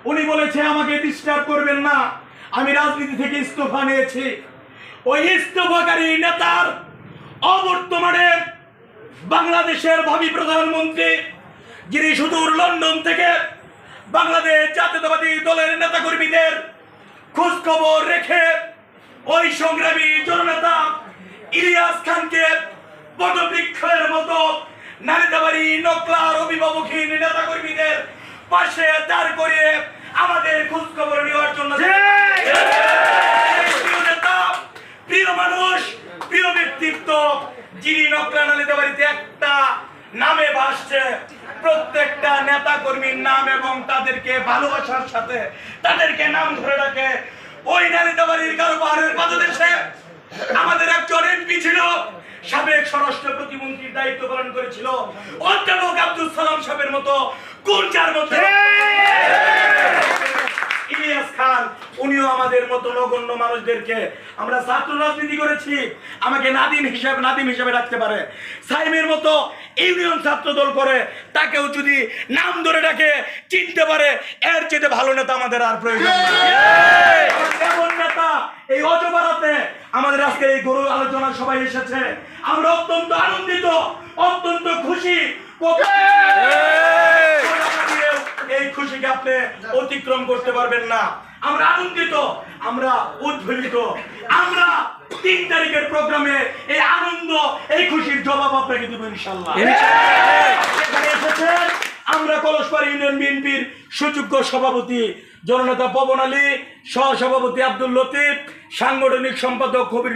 উনি বলেছে আমাকে ডিস্টার্ব করবেন না, আমি রাজনীতি থেকে ইস্তফা নিয়েছি। ওই ইস্তফাকারী নেতার অবর্তমানে বাংলাদেশের ভাবি প্রধানমন্ত্রী, যিনি সুদূর লন্ডন থেকে বাংলাদেশ জাতীয়তাবাদী দলের নেতাকর্মীদের খোঁজ খবর রেখে ওই সংগ্রামী জননেতা ইলিয়াস খানকে বটবৃক্ষের মতো নালিতাবাড়ি নকলার অভিভাবকহীন নেতাকর্মীদের পাশে দাঁড় করিয়ে আমাদের খোঁজ খবর নেওয়ার জন্য প্রিয় নেতা, প্রিয় মানুষ, প্রিয় ব্যক্তিত্ব, যিনি নকলা নালিতাবাড়িতে একটা নামে ভাসছে, প্রত্যেকটা নেতা কর্মীর নাম এবং তাদেরকে ভালোবাসার সাথে তাদেরকে নাম ধরে রাখে। ওই নালিতাবাড়ির কারোবারের পাদদেশে আমাদের একজন এমপি ছিল, সাবেক স্বরাষ্ট্র প্রতিমন্ত্রীর দায়িত্ব পালন করেছিল অধ্যাপক আব্দুল সালাম সাহেবের মতো গুঞ্জার মতো ইলিয়াস খান, উনিও আমাদের মতো নগণ্য মানুষদেরকে, আমরা ছাত্র রাজনীতি করেছি, আমাকে নাদিম হিসাবে রাখতে পারে। সাইমের মতো ইউনিয়ন ছাত্র দল করে, তাকেও যদি নাম ধরে ডাকে চিনতে পারে, এর চেয়ে ভালো নেতা আমাদের আর প্রয়োজন নেই। এমন নেতা এই অজপাড়াতে আমাদের আজকে এই গরু আলোচনা সবাই এসেছে, আমরা অত্যন্ত আনন্দিত, অত্যন্ত খুশি। এই খুশিকে আপনি অতিক্রম করতে পারবেন না। আমরা আনন্দিত, আমরা উদ্বেলিত, আমরা 3 তারিখের প্রোগ্রামে এই আনন্দ, এই খুশির জবাব আপনাকে দেব ইনশাআল্লাহ। এখানে এসেছেন আমরা কলসপাড়া ইউনিয়ন বিএনপির সুযোগ্য সভাপতি জননেতা পবন আলী, সহ সভাপতি আব্দুল লতিফ, সাংগঠনিক সম্পাদক কবির